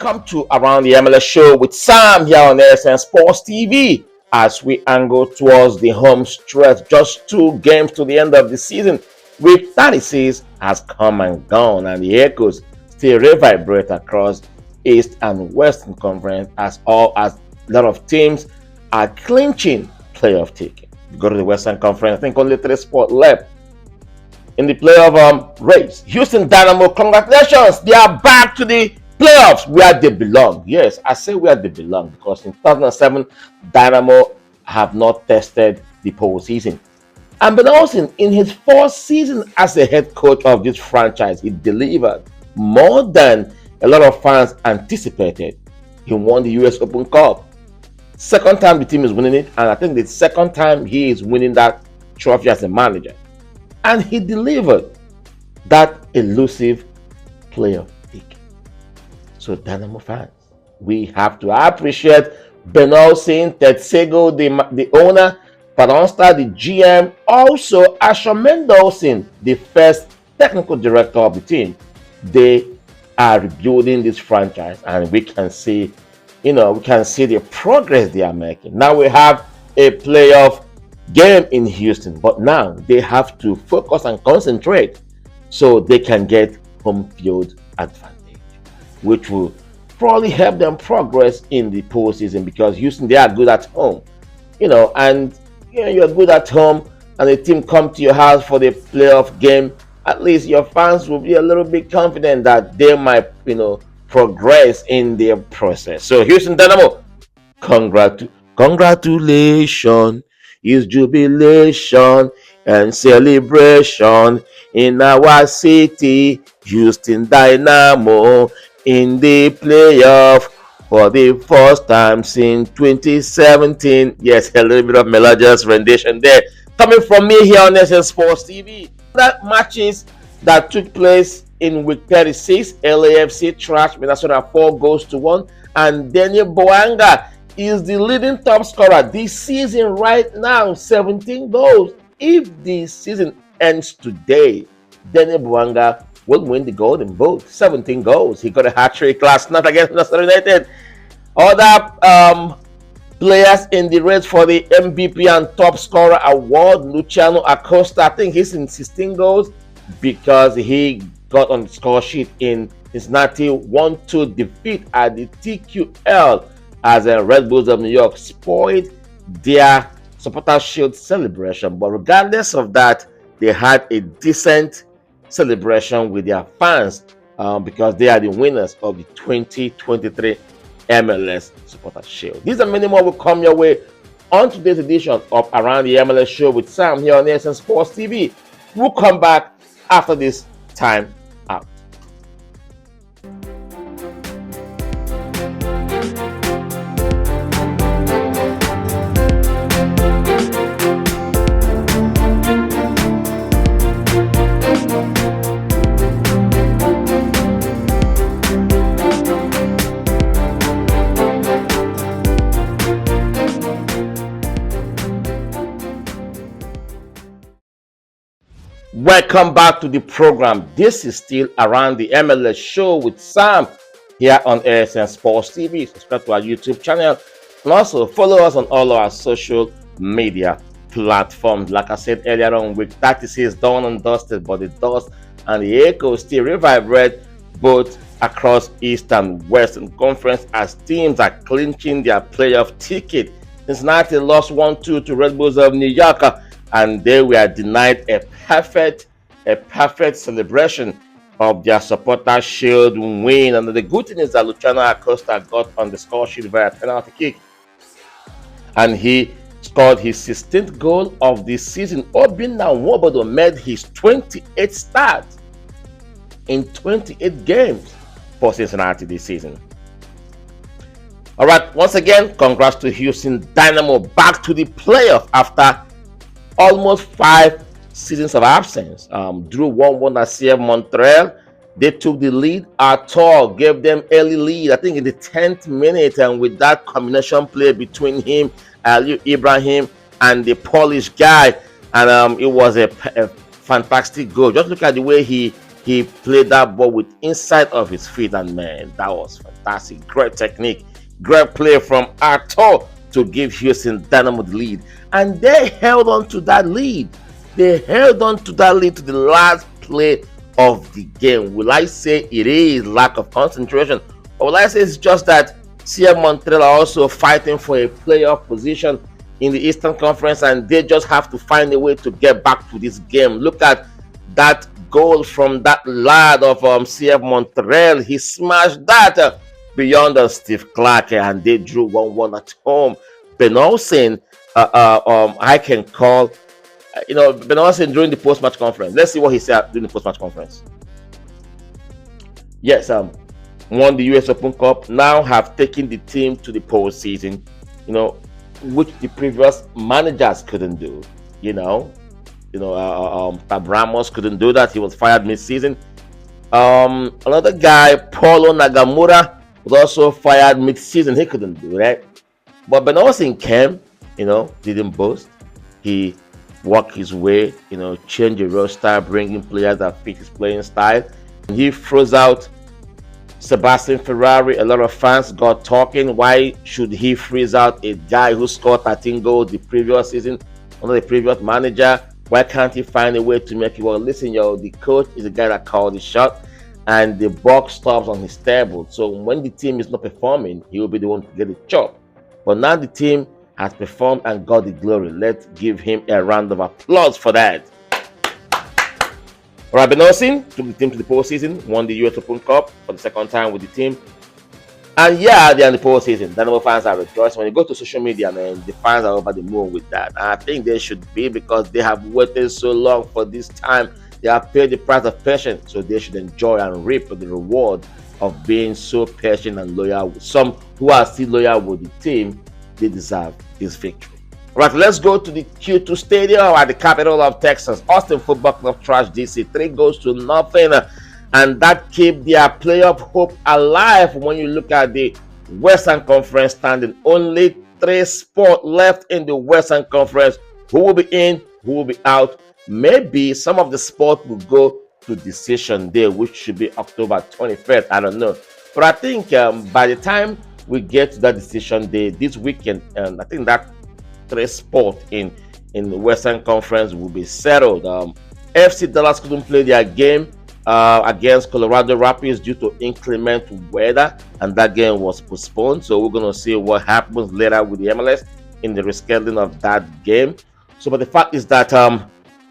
Welcome to Around the MLS Show with Sam here on ASN Sports TV as we angle towards the home stretch. Just 2 games to the end of the season. Week 36 has come and gone, and the echoes still reverberate across East and Western Conference as a lot of teams are clinching playoff tickets. You go to the Western Conference, I think only 3 spots left in the playoff race. Houston Dynamo, congratulations! They are back to the playoffs where they belong. Yes, I say where they belong because in 2007, Dynamo have not tested the postseason. And Ben Olsen, in his 4th season as a head coach of this franchise, he delivered more than a lot of fans anticipated. He won the US Open Cup. 2nd time the team is winning it, and I think the 2nd time he is winning that trophy as a manager. And he delivered that elusive playoff ticket. So Dynamo fans, we have to appreciate Ben Olsen, Ted Sego, the owner, Padonsta, the GM, also Asher Olsen, the first technical director of the team. They are rebuilding this franchise, and we can see, the progress they are making. Now we have a playoff game in Houston, but now they have to focus and concentrate so they can get home field advantage, which will probably help them progress in the postseason because Houston, they are good at home, and you're good at home and the team come to your house for the playoff game. At least your fans will be a little bit confident that they might, progress in their process. So Houston Dynamo, congratulations. Is jubilation and celebration in our city. Houston Dynamo in the playoff for the first time since 2017. Yes, a little bit of melodious rendition there coming from me here on ASN Sports TV. That matches that took place in week 36, LAFC trashed Minnesota 4-1, and Denis Bounaga is the leading top scorer this season right now, 17 goals. If the season ends today, Denis Bounaga will win the Golden Boot. 17 goals. He got a hat-trick last night against Minnesota United. Other players in the race for the MVP and top scorer award, Luciano Acosta, I think he's in 16 goals because he got on the score sheet in Cincinnati 1-2 defeat at the TQL as the Red Bulls of New York spoiled their supporter shield celebration. But regardless of that, they had a decent celebration with their fans because they are the winners of the 2023 MLS Supporter Shield. These and many more will come your way on today's edition of Around the MLS Show with Sam here on ASN Sports TV. We'll come back after this time out. Welcome back to the program. This is still Around the MLS Show with Sam here on ASN Sports TV. Subscribe to our YouTube channel and also follow us on all our social media platforms. Like I said earlier on, week 36 done and dusted, but the dust and the echo still reverberate both across East and Western Conference as teams are clinching their playoff ticket. Cincinnati lost 1-2 to Red Bulls of New York, and they were denied a perfect celebration of their supporter shield win. And the good thing is that Luciano Acosta got on the score sheet via penalty kick, and he scored his 16th goal of the season. Obinna Nwobodo made his 28th start in 28 games for Cincinnati this season. All right, once again, congrats to Houston Dynamo, back to the playoff after almost 5 seasons of absence. Drew 1-1 at CF Montreal. They took the lead. Artur gave them early lead, I think in the 10th minute, and with that combination play between him, Aliou Ibrahim, and the Polish guy, and it was a fantastic goal. Just look at the way he played that ball with inside of his feet, and man, that was fantastic. fantastic. Great technique. Great play from Arthur to give Houston Dynamo the lead. And they held on to that lead. They held on to that lead to the last play of the game. Will I say it is lack of concentration? Or will I say it's just that CF Montreal are also fighting for a playoff position in the Eastern Conference, and they just have to find a way to get back to this game? Look at that goal from that lad of CF Montreal. He smashed that beyond Steve Clark, and they drew 1-1 at home. Ben Olsen, I can call, Ben Olsen during the post-match conference. Let's see what he said during the post-match conference. Yes, won the US Open Cup, now have taken the team to the postseason, which the previous managers couldn't do. Tab Ramos couldn't do that. He was fired mid-season. Another guy, Paulo Nagamura, was also fired mid-season. He couldn't do that. But Ben Olsen came, didn't boast. He worked his way, changed the roster, bringing players that fit his playing style. And he froze out Sebastian Ferrari. A lot of fans got talking. Why should he freeze out a guy who scored 13 goals the previous season under the previous manager? Why can't he find a way to make it work? Listen, the coach is the guy that called the shot, and the buck stops on his table. So when the team is not performing, he will be the one to get the job. But now the team has performed and got the glory. Let's give him a round of applause for that. Ben Olsen took the team to the postseason, won the US Open Cup for the second time with the team. And yeah, they're in the postseason. Dynamo fans are rejoicing. When you go to social media, man, the fans are over the moon with that. And I think they should be, because they have waited so long for this time. They have paid the price of patience, so they should enjoy and reap the reward of being so patient and loyal. Some who are still loyal with the team, they deserve this victory. Right, let's go to the Q2 Stadium at the capital of Texas. Austin Football Club trashed DC 3-0, and that kept their playoff hope alive. When you look at the Western Conference standing, only 3 spots left in the Western Conference. Who will be in? Who will be out? Maybe some of the spots will go to decision day, which should be October 21st. I don't know, but I think by the time we get to that decision day this weekend, I think that 3 spots in the Western Conference will be settled. FC Dallas couldn't play their game against Colorado Rapids due to inclement weather, and that game was postponed. So we're going to see what happens later with the MLS in the rescheduling of that game. So, but the fact is that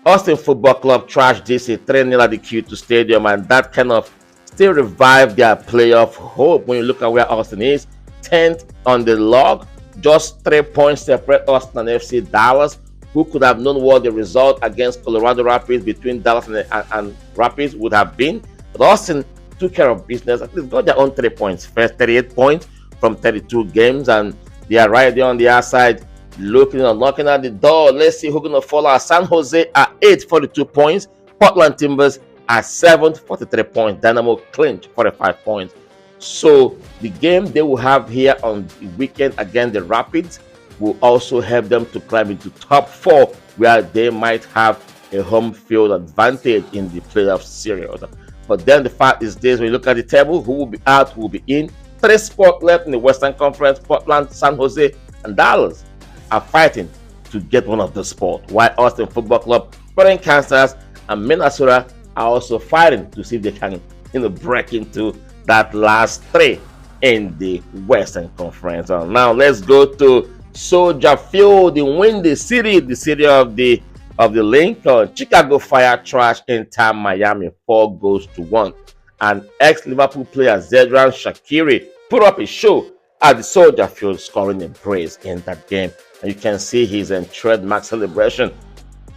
Austin Football Club trashed DC 3-0 at the Q2 Stadium, and that kind of still revived their playoff hope. When you look at where Austin is, 10th on the log, just 3 points separate Austin and FC Dallas, who could have known what the result against Colorado Rapids between Dallas and Rapids would have been. But Austin took care of business. At least got their own 3 points. First 38 points from 32 games, and they are right there on the outside, looking and knocking at the door. Let's see who's going to follow. San Jose at 8, 42 points. Portland Timbers at 7th, 43 points. Dynamo clinch, 45 points. So the game they will have here on the weekend against the Rapids will also help them to climb into top 4, where they might have a home field advantage in the playoff series. But then the fact is this: when you look at the table, who will be out, who will be in, 3 spots left in the Western Conference. Portland, San Jose, and Dallas are fighting to get one of the spots, while Austin Football Club, Sporting Kansas, and Minnesota are also fighting to see if they can break into that last 3 in the Western Conference. Now let's go to Soldier Field, the Windy City, the city of the link. Chicago Fire trash Inter Miami 4-1, and ex-Liverpool player Zedran Shaqiri put up a show at the Soldier Field, scoring a brace in that game, and you can see his trademark celebration.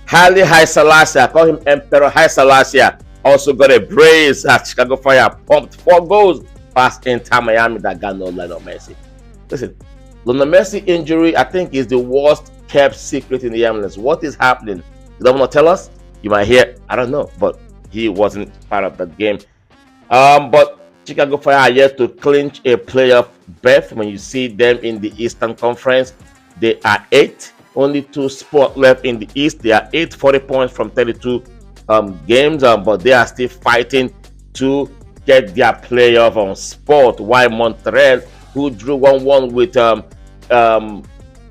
Haile Selassie, I call him Emperor Haile Selassie, also got a brace at Chicago Fire, pumped 4 goals past Inter Miami that got no Lionel Messi. Listen, Lionel Messi injury, I think, is the worst kept secret in the MLS. What is happening? You don't want to tell us? You might hear, I don't know, but he wasn't part of that game. But Chicago Fire are yet to clinch a playoff berth. When you see them in the Eastern Conference, they are 8, only 2 spots left in the East. They are 8, 40 points from 32 games, but they are still fighting to get their playoff on spot, while Montreal, who drew 1-1 with um,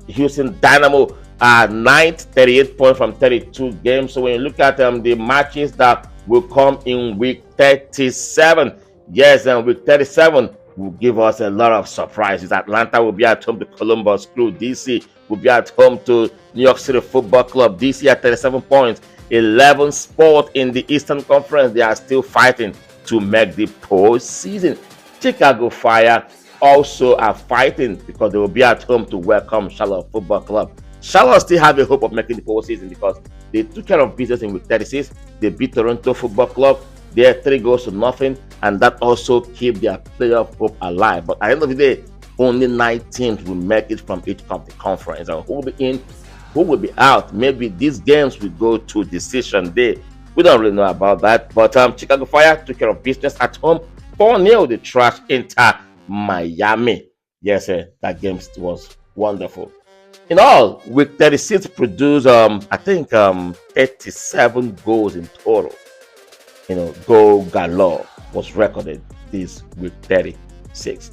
Houston Dynamo, are ninth, 38 points from 32 games. So when you look at the matches that will come in week 37, yes, and week 37 will give us a lot of surprises. Atlanta will be at home to Columbus Crew. DC will be at home to New York City Football Club. DC at 37 points, 11 spot in the Eastern Conference. They are still fighting to make the postseason. Chicago Fire also are fighting because they will be at home to welcome Charlotte Football Club. Charlotte still have a hope of making the postseason because they took care of business in week 36. They beat Toronto Football Club. They are 3-0, and that also keep their playoff hope alive. But at the end of the day, only 9 teams will make it from each of the conference. And who will be in, who will be out? Maybe these games will go to decision day. We don't really know about that. But Chicago Fire took care of business at home. 4-0 the trash Inter Miami. Yes, that game was wonderful. In all, week 36 produced I think 37 goals in total. Goal galore was recorded this week 36.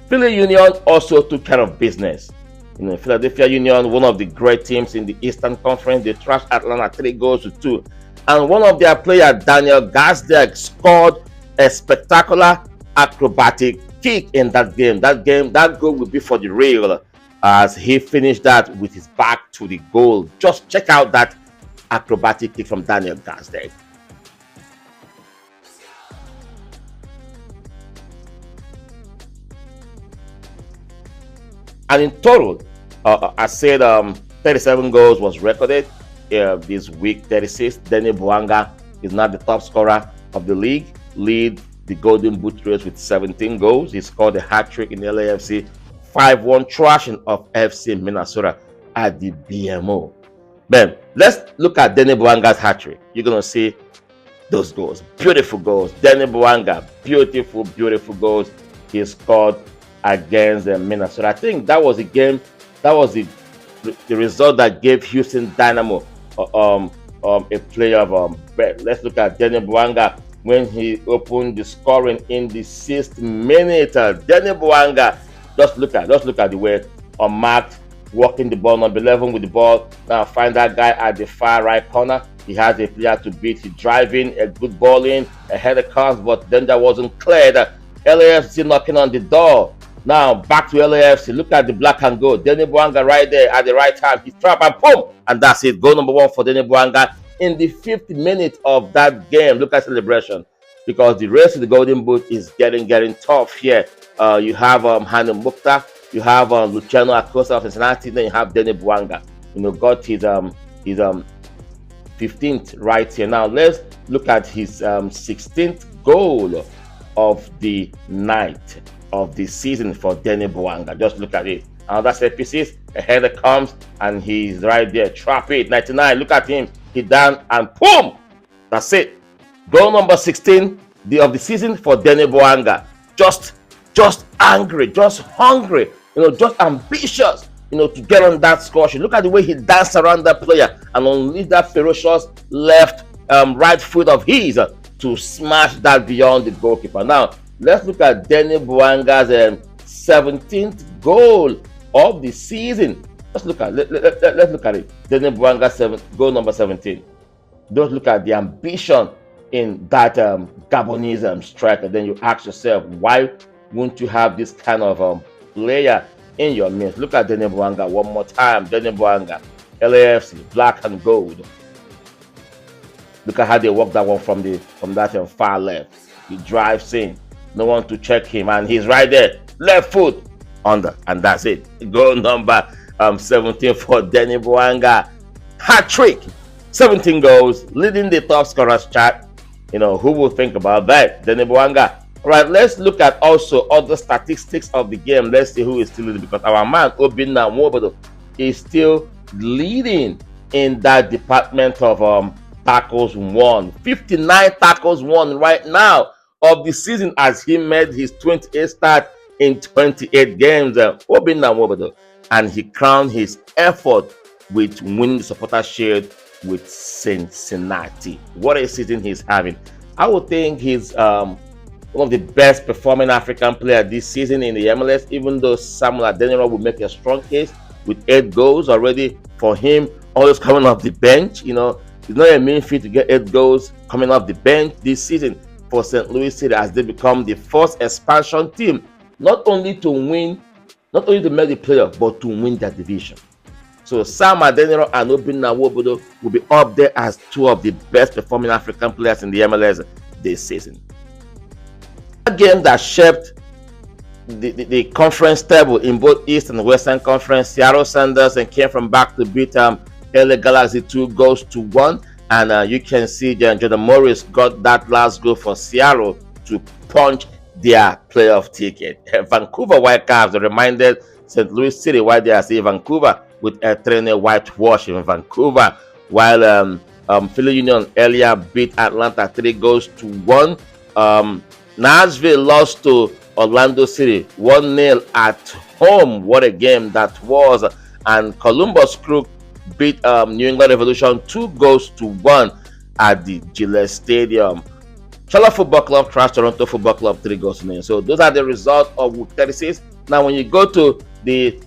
Philly Union also took care of business. Philadelphia Union, one of the great teams in the Eastern Conference, they trashed Atlanta 3-2. And one of their players, Daniel Gazdag, scored a spectacular acrobatic kick in that game. That goal will be for the real, as he finished that with his back to the goal. Just check out that acrobatic kick from Daniel Gazdag. And in total, I said 37 goals was recorded this week 36. Denis Bounaga is now the top scorer of the league, lead the Golden Boot race with 17 goals. He scored a hat-trick in the LAFC 5-1 thrashing of FC Minnesota at the BMO. Man, let's look at Denis Bouanga's hat-trick. You're going to see those goals. Beautiful goals. Denis Bounaga, beautiful goals he scored against Minnesota. I think that was a game, that was the result that gave Houston Dynamo a playoff bet. Let's look at Denis Bounaga when he opened the scoring in the 6th minute. Denis Bounaga, just look at the way unmarked, walking the ball, number 11 with the ball. Now find that guy at the far right corner. He has a player to beat. He driving a good ball in, a header comes, but then that wasn't cleared. LAFC knocking on the door. Now back to LAFC. Look at the black and gold. Denis Bounaga right there at the right time. He's trapped and boom, and that's it. Goal number 1 for Denis Bounaga in the 5th minute of that game. Look at celebration, because the race to the Golden Boot is getting tough here. You have Hanny Mukhtar, you have Luciano Acosta of Cincinnati, then you have Denis Bounaga. Got his 15th right here. Now let's look at his 16th goal of the night of the season for Denis Bounaga. Just look at it. Another set pieces, a header comes and he's right there. Trap it. 99. Look at him. He down and boom. That's it. Goal number 16 of the season for Denis Bounaga. Just angry, just hungry, just ambitious, to get on that score sheet. Look at the way he danced around that player and unleashed that ferocious left, right foot of his to smash that beyond the goalkeeper. Now, let's look at Denis Bouanga's 17th goal of the season. Let's look at it. Denis Bouanga, goal number 17. Don't look at the ambition in that Gabonese striker. Then you ask yourself, why won't you have this kind of player in your midst? Look at Denis Bouanga one more time. Denis Bouanga, LAFC, black and gold. Look at how they walk that one from that far left. He drives in, no one to check him, and he's right there, left foot under, and that's it. Goal number 17 for Denis Bouanga. Hat trick, 17 goals, leading the top scorers chart. Who will think about that? Denis Bouanga. All right, let's look at also other statistics of the game. Let's see who is still leading, because our man Obinna Nwobodo is still leading in that department of tackles won. 59 tackles won right now of the season, as he made his 28th start in 28 games. Obinna Nwobodo, and he crowned his effort with winning the Supporter Shield with Cincinnati. What a season he's having. I would think his one of the best performing African players this season in the MLS, even though Samuel Adeniro will make a strong case with 8 goals already for him, always coming off the bench. He's not a mean feat to get 8 goals coming off the bench this season for St. Louis City, as they become the first expansion team, not only to make the playoff, but to win their division. So Sam Adeniro and Obinna Nwobodo will be up there as 2 of the best performing African players in the MLS this season. A game that shaped the conference table in both East and Western Conference, Seattle Sounders and came from back to beat LA Galaxy 2-1, and you can see Jordan Morris got that last goal for Seattle to punch their playoff ticket. Vancouver Whitecaps reminded St. Louis City why they are saying Vancouver with a 3-0 whitewash in Vancouver, while Philly Union earlier beat Atlanta 3-1. Nashville lost to Orlando City 1-0 at home. What a game that was. And Columbus Crew beat New England Revolution 2-1 at the Gillette Stadium. Charlotte Football Club trashed Toronto Football Club 3-0. So those are the results of Week 36. Now when you go to the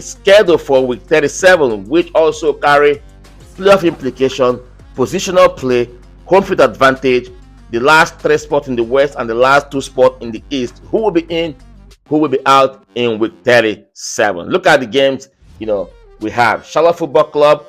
schedule for Week 37, which also carry playoff implication, positional play, home field advantage, the last 3 spots in the West and the last 2 spots in the East, who will be in, who will be out in Week 37. Look at the games. We have Charlotte Football Club.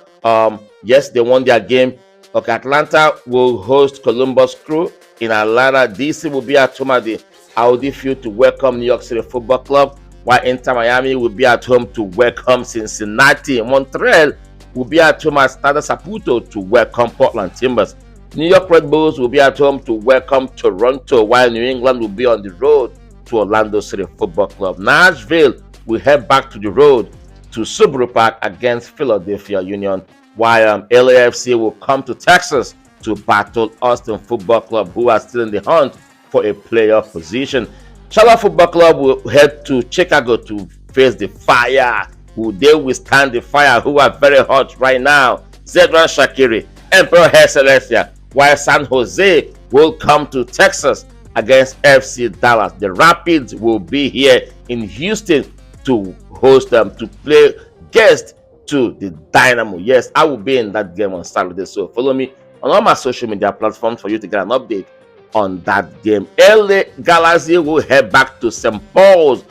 Yes, they won their game. Okay, Atlanta will host Columbus Crew in Atlanta. DC will be at home at the Audi Field to welcome New York City Football Club, while Inter Miami will be at home to welcome Cincinnati. Montreal will be at home at Stade Saputo to welcome Portland Timbers. New York Red Bulls will be at home to welcome Toronto, while New England will be on the road to Orlando City Football Club. Nashville will head back to the road to Subaru Park against Philadelphia Union, while LAFC will come to Texas to battle Austin Football Club, who are still in the hunt for a playoff position. Charlotte Football Club will head to Chicago to face the Fire. Will they withstand the Fire, who are very hot right now? Zedran Shaqiri, Emperor Haile Selassie, while San Jose will come to Texas against FC Dallas. The Rapids will be here in Houston to host them, to play guest to the Dynamo. Yes, I will be in that game on Saturday, so follow me on all my social media platforms for you to get an update on that game. LA Galaxy will head back to St. Paul's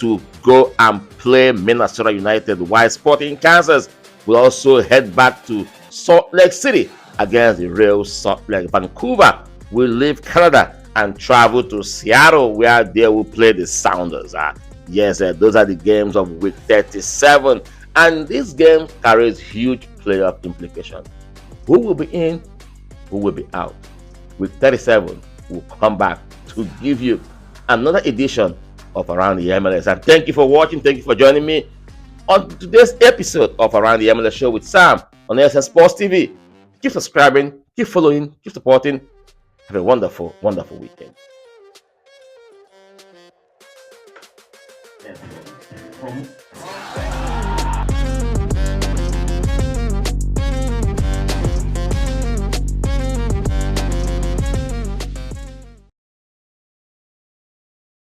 to go and play Minnesota United, while Sporting Kansas will also head back to Salt Lake City against the Real Salt Lake. Vancouver will leave Canada and travel to Seattle, where they will play the Sounders. Yes, those are the games of Week 37, and this game carries huge playoff implications. Who will be in, who will be out? Week 37 will come back to give you another edition of Around the MLS. And thank you for watching. Thank you for joining me on today's episode of Around the MLS Show with Sam on MLS Sports TV. Keep subscribing, keep following, keep supporting. Have a wonderful, wonderful weekend.